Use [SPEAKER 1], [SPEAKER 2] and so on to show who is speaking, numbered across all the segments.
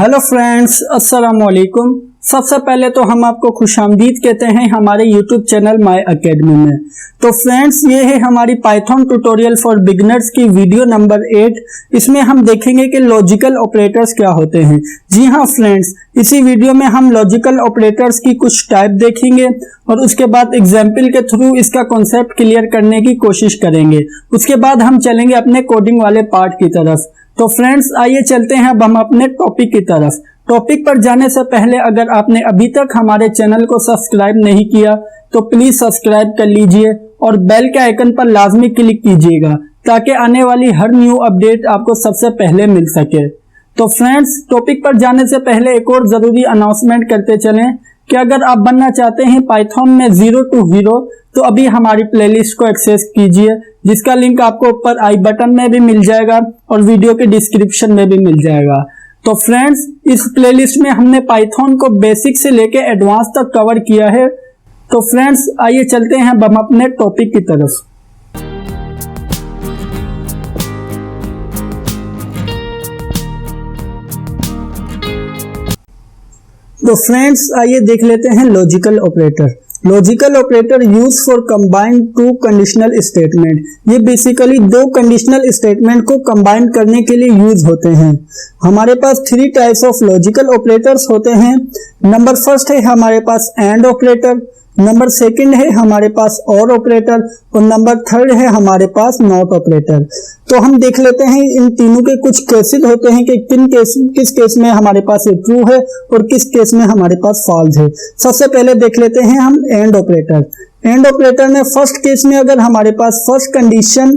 [SPEAKER 1] Hello friends, अस्सलाम वालेकुम। सबसे पहले तो हम आपको खुशामदीद कहते हैं हमारे यूट्यूब चैनल माय एकेडमी में। तो फ्रेंड्स, ये है हमारी पाइथन ट्यूटोरियल फॉर बिगिनर्स की वीडियो नंबर 8। इसमें हम देखेंगे कि लॉजिकल ऑपरेटर्स क्या होते हैं। जी हाँ फ्रेंड्स, इसी वीडियो में हम लॉजिकल ऑपरेटर्स की कुछ टाइप देखेंगे और उसके बाद एग्जाम्पल के थ्रू इसका कॉन्सेप्ट क्लियर करने की कोशिश करेंगे। उसके बाद हम चलेंगे अपने कोडिंग वाले पार्ट की तरफ। तो फ्रेंड्स, आइए चलते हैं अब हम अपने टॉपिक की तरफ। टॉपिक पर जाने से पहले अगर आपने अभी तक हमारे चैनल को सब्सक्राइब नहीं किया तो प्लीज सब्सक्राइब कर लीजिए और बेल के आइकन पर लाजमी क्लिक कीजिएगा ताकि आने वाली हर न्यू अपडेट आपको सबसे पहले मिल सके। तो फ्रेंड्स, टॉपिक पर जाने से पहले एक और जरूरी अनाउंसमेंट करते चलें कि अगर आप बनना चाहते हैं पाइथन में 0 to हीरो तो अभी हमारी प्लेलिस्ट को एक्सेस कीजिए, जिसका लिंक आपको ऊपर आई बटन में भी मिल जाएगा और वीडियो के डिस्क्रिप्शन में भी मिल जाएगा। तो फ्रेंड्स, इस प्लेलिस्ट में हमने पाइथन को बेसिक से लेके एडवांस तक कवर किया है। तो फ्रेंड्स, आइए चलते हैं हम अपने टॉपिक की तरफ। तो फ्रेंड्स, आइए देख लेते हैं logical operator. Logical operator use for combine two conditional statement. ये बेसिकली दो कंडीशनल स्टेटमेंट को कंबाइन करने के लिए यूज होते हैं। हमारे पास 3 टाइप्स ऑफ लॉजिकल ऑपरेटर्स होते हैं। नंबर फर्स्ट है हमारे पास एंड ऑपरेटर, नंबर सेकंड है हमारे पास और ऑपरेटर और नंबर थर्ड है हमारे पास नॉट ऑपरेटर। तो हम देख लेते हैं इन तीनों के कुछ केसेस होते हैं कि किस केस में हमारे पास ये ट्रू है और किस केस में हमारे पास फॉल्स है। सबसे पहले देख लेते हैं हम एंड ऑपरेटर। एंड ऑपरेटर में फर्स्ट केस में अगर हमारे पास फर्स्ट कंडीशन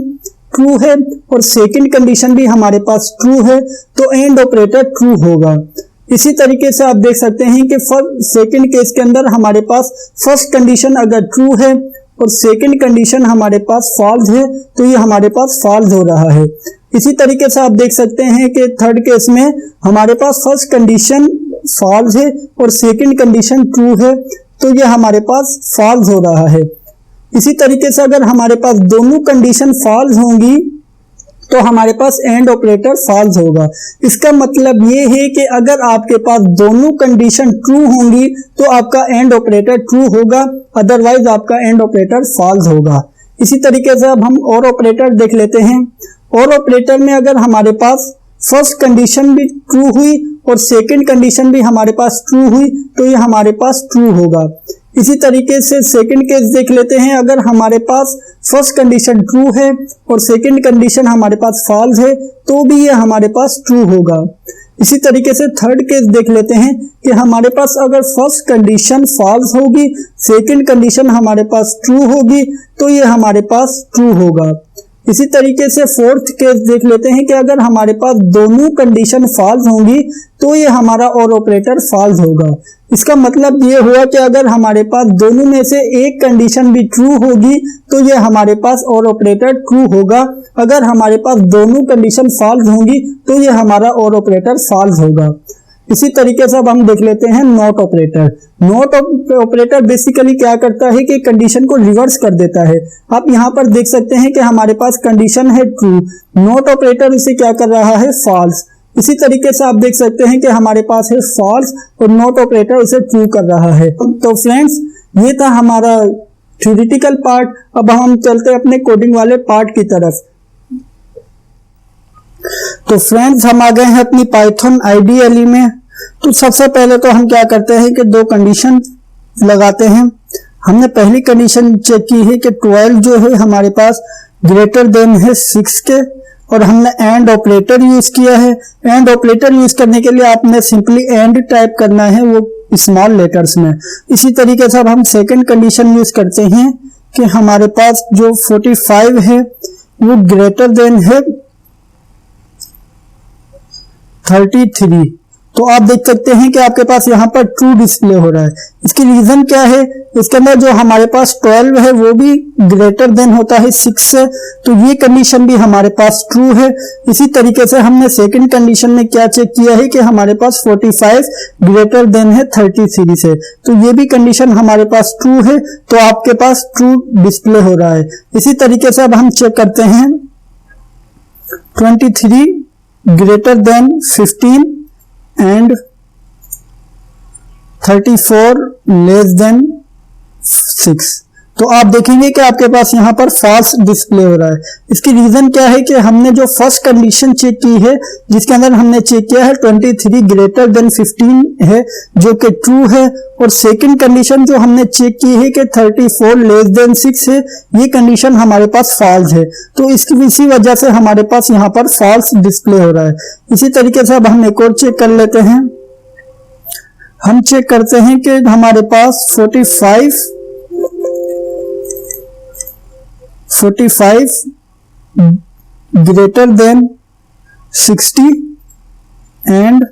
[SPEAKER 1] ट्रू है और सेकंड कंडीशन भी हमारे पास ट्रू है तो एंड ऑपरेटर ट्रू होगा। इसी तरीके से आप देख सकते हैं कि सेकंड केस के अंदर हमारे पास फर्स्ट कंडीशन अगर ट्रू है और सेकंड कंडीशन हमारे पास फॉल्स है तो ये हमारे पास फॉल्स हो रहा है। इसी तरीके से आप देख सकते हैं कि थर्ड केस में हमारे पास फर्स्ट कंडीशन फॉल्स है और सेकंड कंडीशन ट्रू है तो ये हमारे पास फॉल्स हो रहा है। इसी तरीके से अगर हमारे पास दोनों कंडीशन फॉल्स होंगी तो हमारे पास एंड ऑपरेटर फॉल्स होगा। इसका मतलब ये है कि अगर आपके पास दोनों कंडीशन ट्रू होंगी तो आपका एंड ऑपरेटर ट्रू होगा, अदरवाइज आपका एंड ऑपरेटर फॉल्स होगा। इसी तरीके से अब हम और ऑपरेटर देख लेते हैं। और ऑपरेटर में अगर हमारे पास फर्स्ट कंडीशन भी ट्रू हुई और सेकंड कंडीशन भी हमारे पास ट्रू हुई तो ये हमारे पास ट्रू होगा। इसी तरीके से सेकंड केस देख लेते हैं। अगर हमारे पास फर्स्ट कंडीशन ट्रू है और सेकंड कंडीशन हमारे पास फॉल्स है तो भी ये हमारे पास ट्रू होगा। इसी तरीके से थर्ड केस देख लेते हैं कि हमारे पास अगर फर्स्ट कंडीशन फॉल्स होगी, सेकंड कंडीशन हमारे पास ट्रू होगी तो ये हमारे पास ट्रू होगा। इसी तरीके से फोर्थ केस देख लेते हैं कि अगर हमारे पास दोनों कंडीशन फॉल्स होंगी तो ये हमारा और ऑपरेटर फॉल्स होगा। इसका मतलब ये हुआ कि अगर हमारे पास दोनों में से एक कंडीशन भी ट्रू होगी तो ये हमारे पास और ऑपरेटर ट्रू होगा। अगर हमारे पास दोनों कंडीशन फॉल्स होंगी तो ये हमारा और ऑपरेटर फॉल्स होगा। इसी तरीके से अब हम देख लेते हैं not operator. Not operator basically क्या करता है कि कंडीशन को रिवर्स कर देता है। आप यहाँ पर देख सकते हैं कि हमारे पास कंडीशन है ट्रू, नॉट ऑपरेटर इसे क्या कर रहा है, फॉल्स। इसी तरीके से आप देख सकते हैं कि हमारे पास है फॉल्स और नॉट ऑपरेटर इसे ट्रू कर रहा है। तो फ्रेंड्स, ये था हमारा थ्योरेटिकल पार्ट। अब हम चलते हैं अपने कोडिंग वाले पार्ट की तरफ। तो फ्रेंड्स, हम आ गए हैं अपनी पाइथन आईडीएलई में। तो सबसे पहले तो हम क्या करते हैं कि दो कंडीशन लगाते हैं। हमने पहली कंडीशन चेक की है कि 12 जो है हमारे पास ग्रेटर देन है 6 के और हमने एंड ऑपरेटर यूज किया है। एंड ऑपरेटर यूज करने के लिए आपने सिंपली एंड टाइप करना है, वो स्मॉल लेटर्स में। इसी तरीके से अब हम सेकंड कंडीशन यूज करते हैं कि हमारे पास जो 45 है वो ग्रेटर देन है 33। तो आप देख सकते हैं कि आपके पास यहाँ पर ट्रू डिस्प्ले हो रहा है। इसकी रीजन क्या है, इसके अंदर जो हमारे पास 12 है वो भी ग्रेटर देन होता है 6 से, तो ये कंडीशन भी हमारे पास ट्रू है। इसी तरीके से हमने सेकंड कंडीशन में क्या चेक किया है कि हमारे पास 45 ग्रेटर देन है 33 से, तो ये भी कंडीशन हमारे पास ट्रू है, तो आपके पास ट्रू डिस्प्ले हो रहा है। इसी तरीके से अब हम चेक करते हैं 23 greater than 15 and 34 less than 6। तो आप देखेंगे कि आपके पास यहाँ पर फॉल्स डिस्प्ले हो रहा है। इसकी रीजन क्या है कि हमने जो फर्स्ट कंडीशन चेक की है, जिसके अंदर हमने चेक किया है 23 ग्रेटर देन 15 है, जो कि ट्रू है, और सेकंड कंडीशन जो हमने चेक की है कि 34 लेस देन 6 है, ये कंडीशन हमारे पास फॉल्स है। तो इसी वजह से हमारे पास यहाँ पर फॉल्स डिस्प्ले हो रहा है। इसी तरीके से अब हम एक और चेक कर लेते हैं। हम चेक करते हैं कि हमारे पास 45 ग्रेटर देन 60 एंड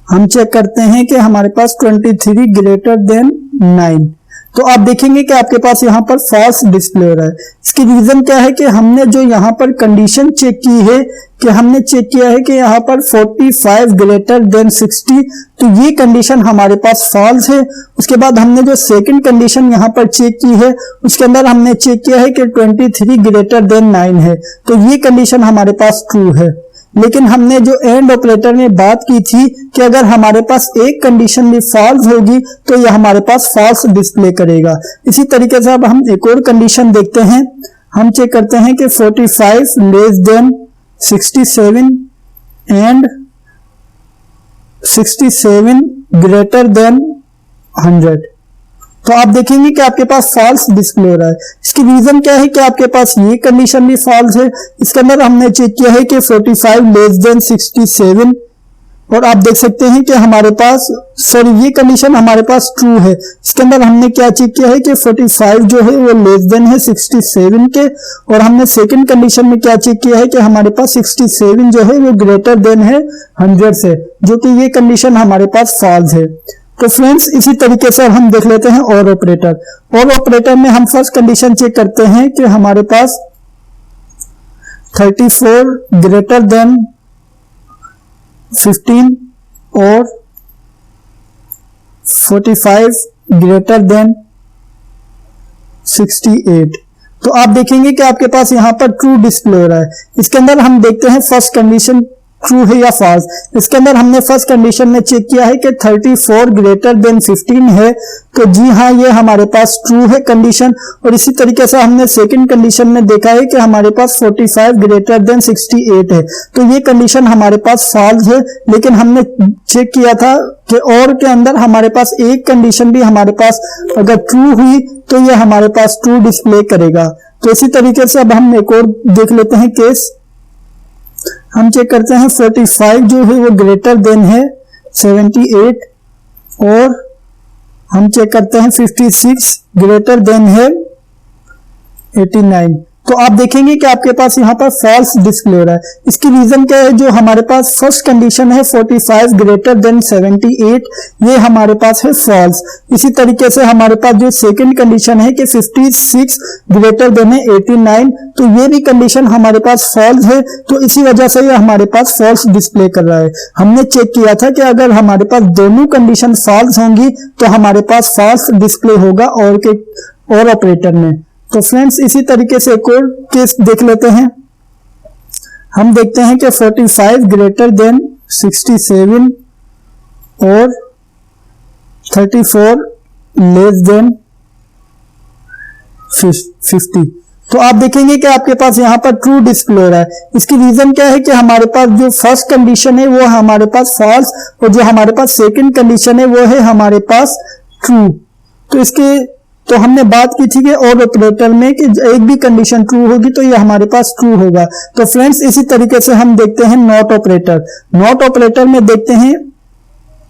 [SPEAKER 1] हम चेक करते हैं कि हमारे पास 23 ग्रेटर देन 9। तो आप देखेंगे कि आपके पास यहाँ पर फॉल्स डिस्प्ले हो रहा है। इसकी रीजन क्या है कि हमने जो यहाँ पर कंडीशन चेक की है कि हमने चेक किया है कि यहाँ पर 45 ग्रेटर देन 60, तो ये कंडीशन हमारे पास फॉल्स है। उसके बाद हमने जो सेकंड कंडीशन यहाँ पर चेक की है, उसके अंदर हमने चेक किया है कि 23 ग्रेटर देन 9 है, तो ये कंडीशन हमारे पास ट्रू है। लेकिन हमने जो एंड ऑपरेटर में बात की थी कि अगर हमारे पास एक कंडीशन भी फॉल्स होगी तो यह हमारे पास फॉल्स डिस्प्ले करेगा। इसी तरीके से अब हम एक और कंडीशन देखते हैं। हम चेक करते हैं कि 45 less than 67 and 67 greater than 100। तो आप देखेंगे कि आपके पास फॉल्स डिस्प्ले हो रहा है। इसकी रीजन क्या है कि आपके पास ये कंडीशन भी फॉल्स है। इसके अंदर हमने चेक किया है कि 45 लेस देन 67, और आप देख सकते हैं कि हमारे पास ये कंडीशन हमारे पास ट्रू है। इसके अंदर हमने क्या चेक किया है कि 45 जो है वो लेस देन है 67 के, और हमने सेकंड कंडीशन में क्या चेक किया है कि हमारे पास 67 जो है वो ग्रेटर देन है 100 से, जो कि ये कंडीशन हमारे पास फॉल्स है। तो फ्रेंड्स, इसी तरीके से हम देख लेते हैं और ऑपरेटर। और ऑपरेटर में हम फर्स्ट कंडीशन चेक करते हैं कि हमारे पास 34 ग्रेटर देन 15 और 45 ग्रेटर देन 68। तो आप देखेंगे कि आपके पास यहां पर ट्रू डिस्प्ले हो रहा है। इसके अंदर हम देखते हैं फर्स्ट कंडीशन ट्रू है या फॉल्स। इसके अंदर हमने फर्स्ट कंडीशन में चेक किया है कि 34 ग्रेटर देन 15 है, तो जी हाँ, ये हमारे पास ट्रू है कंडीशन। और इसी तरीके से हमने सेकंड कंडीशन में देखा है कि हमारे पास 45 ग्रेटर देन 68 है, तो ये कंडीशन हमारे पास फॉल्स है। लेकिन हमने चेक किया था कि और के अंदर हमारे पास एक कंडीशन भी हमारे पास अगर ट्रू हुई तो ये हमारे पास ट्रू डिस्प्ले करेगा। तो इसी तरीके से अब हम एक और देख लेते हैं केस। हम चेक करते हैं 45 जो है वो ग्रेटर देन है 78, और हम चेक करते हैं 56 ग्रेटर देन है 89। तो आप देखेंगे कि आपके पास यहाँ पर फॉल्स डिस्प्ले हो रहा है। इसकी रीजन क्या है? जो हमारे पास फर्स्ट कंडीशन है 45 ग्रेटर देन 78, ये हमारे पास है फॉल्स। इसी तरीके से हमारे पास जो सेकंड कंडीशन है कि 56 ग्रेटर देन है 89, तो ये भी कंडीशन हमारे पास फॉल्स है। तो इसी वजह से ये हमारे पास फॉल्स डिस्प्ले कर रहा है। हमने चेक किया था कि अगर हमारे पास दोनों कंडीशन फॉल्स होंगी तो हमारे पास फॉल्स डिस्प्ले होगा और ऑपरेटर में। तो फ्रेंड्स, इसी तरीके से एक और केस देख लेते हैं। हम देखते हैं कि 45 ग्रेटर देन 67 और 34 लेस देन 50। तो आप देखेंगे कि आपके पास यहाँ पर ट्रू डिस्प्ले हो रहा है। इसकी रीजन क्या है कि हमारे पास जो फर्स्ट कंडीशन है वो हमारे पास फॉल्स, और जो हमारे पास सेकंड कंडीशन है वो है हमारे पास ट्रू। तो हमने बात की थी कि और ऑपरेटर में कि एक भी कंडीशन ट्रू होगी तो ये हमारे पास ट्रू होगा। तो फ्रेंड्स, इसी तरीके से हम देखते हैं नॉट ऑपरेटर। नॉट ऑपरेटर में देखते हैं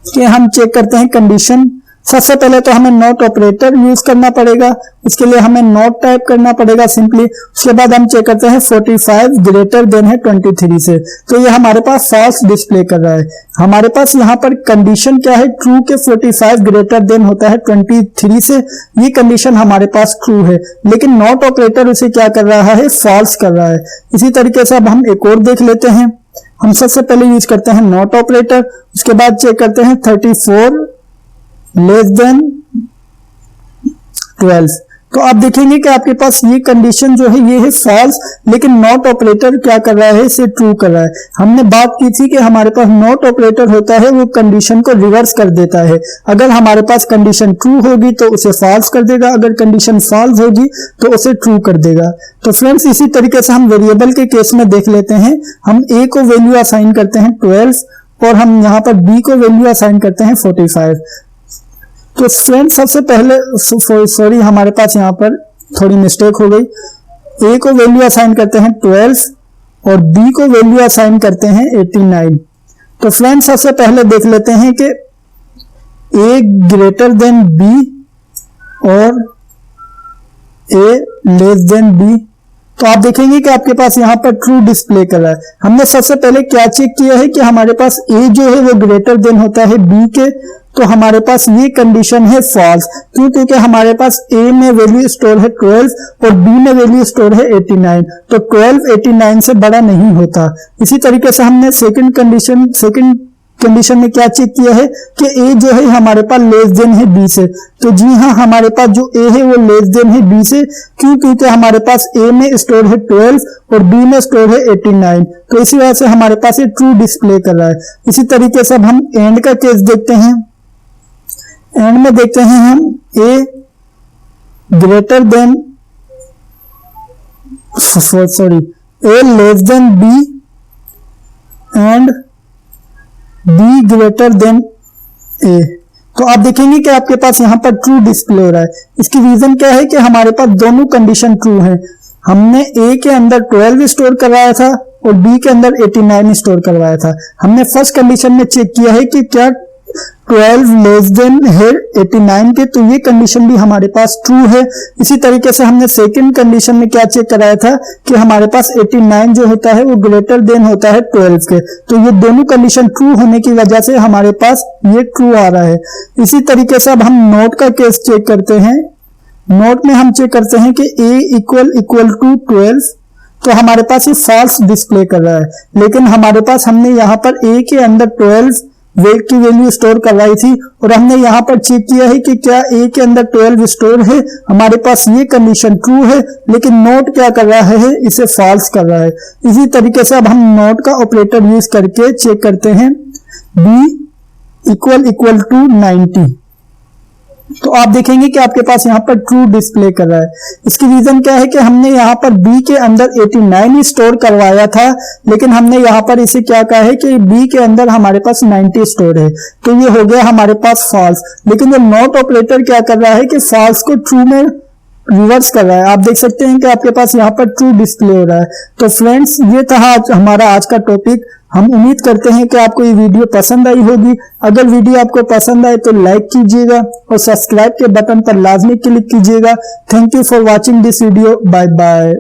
[SPEAKER 1] कि हम चेक करते हैं कंडीशन। सबसे पहले तो हमें नॉट ऑपरेटर यूज करना पड़ेगा। इसके लिए हमें नॉट टाइप करना पड़ेगा सिंपली। उसके बाद हम चेक करते हैं 45 ग्रेटर देन है 23 से, तो ये हमारे पास फॉल्स डिस्प्ले कर रहा है। हमारे पास यहाँ पर कंडीशन क्या है? ट्रू के 45 ग्रेटर देन होता है 23 से, ये कंडीशन हमारे पास ट्रू है। लेकिन नॉट ऑपरेटर उसे क्या कर रहा है? फॉल्स कर रहा है। इसी तरीके से अब हम एक और देख लेते हैं। हम सबसे पहले यूज करते हैं नॉट ऑपरेटर। उसके बाद चेक करते हैं 34 लेस देन 12। तो आप देखेंगे कि आपके पास ये कंडीशन जो है ये है फॉल्स, लेकिन नॉट ऑपरेटर क्या कर रहा है, इसे ट्रू कर रहा है। हमने बात की थी कि हमारे पास नॉट ऑपरेटर होता है वो कंडीशन को रिवर्स कर देता है। अगर हमारे पास कंडीशन ट्रू होगी तो उसे फॉल्स कर देगा, अगर कंडीशन फॉल्स होगी तो उसे ट्रू कर देगा। तो फ्रेंड्स इसी तरीके से हम वेरिएबल के केस में देख लेते हैं। हम a को वैल्यू असाइन करते हैं 12 और हम यहाँ पर b को वैल्यू असाइन करते हैं 45। तो फ्रेंड्स सबसे पहले सॉरी हमारे पास यहाँ पर थोड़ी मिस्टेक हो गई। a को वैल्यू असाइन करते हैं 12 और b को वैल्यू असाइन करते हैं 89। तो फ्रेंड्स सबसे पहले देख लेते हैं कि a ग्रेटर देन b और a लेस देन b। तो आप देखेंगे कि आपके पास यहाँ पर ट्रू डिस्प्ले कर रहा है। हमने सबसे पहले क्या चेक किया है कि हमारे पास a जो है वो ग्रेटर देन होता है b के, तो हमारे पास ये कंडीशन है फॉल्स। क्यों? क्योंकि हमारे पास a में वैल्यू स्टोर है 12 और b में वैल्यू स्टोर है 89, तो 12 89 से बड़ा नहीं होता। इसी तरीके से हमने सेकंड कंडीशन में क्या चेक किया है कि a जो है हमारे पास लेस देन है b से। तो जी हाँ, हमारे पास जो a है वो लेस देन है b से। क्यों? क्योंकि हमारे पास a में स्टोर है 12 और b में स्टोर है 89, तो इसी वजह से हमारे पास ये ट्रू डिस्प्ले कर रहा है। इसी तरीके से अब हम एंड का केस देखते हैं। एंड में देखते हैं हम a greater than a less than b and b greater than a। तो आप देखेंगे कि आपके पास यहाँ पर ट्रू डिस्प्ले हो रहा है। इसकी रीजन क्या है कि हमारे पास दोनों कंडीशन ट्रू हैं। हमने a के अंदर 12 स्टोर करवाया था और b के अंदर 89 स्टोर करवाया था। हमने फर्स्ट कंडीशन में चेक किया है कि क्या 12 लेस देन है 89 के, तो ये कंडीशन भी हमारे पास ट्रू है। इसी तरीके से हमने सेकंड कंडीशन में क्या चेक कराया था कि हमारे पास 89 जो होता है वो ग्रेटर देन होता है 12 के, तो ये दोनों कंडीशन ट्रू होने की वजह से हमारे पास ये ट्रू आ रहा है। इसी तरीके से अब हम नोट का केस चेक करते हैं। नोट में हम चेक करते हैं कि a इक्वल टू 12, तो हमारे पास ये फॉल्स डिस्प्ले कर रहा है। लेकिन हमारे पास हमने यहाँ पर a के अंदर 12 वेट की वैल्यू स्टोर करवाई थी और हमने यहाँ पर चेक किया है कि क्या a के अंदर 12 स्टोर है। हमारे पास ये कंडीशन ट्रू है, लेकिन नोट क्या कर रहा है, इसे फॉल्स कर रहा है। इसी तरीके से अब हम नोट का ऑपरेटर यूज करके चेक करते हैं b इक्वल टू 90। तो आप देखेंगे कि आपके पास यहाँ पर ट्रू डिस्प्ले कर रहा है। इसकी रीजन क्या है कि हमने यहाँ पर b के अंदर 89 स्टोर करवाया था, लेकिन हमने यहाँ पर इसे क्या कहा है कि b के अंदर हमारे पास 90 स्टोर है, तो ये हो गया हमारे पास फॉल्स। लेकिन ये नॉट ऑपरेटर क्या कर रहा है कि फॉल्स को ट्रू में रिवर्स कर रहा है। आप देख सकते हैं कि आपके पास यहाँ पर ट्रू डिस्प्ले हो रहा है। तो फ्रेंड्स ये था हमारा आज का टॉपिक। हम उम्मीद करते हैं कि आपको ये वीडियो पसंद आई होगी। अगर वीडियो आपको पसंद आए तो लाइक कीजिएगा और सब्सक्राइब के बटन पर लाजमी क्लिक कीजिएगा। Thank you for watching this video. Bye bye.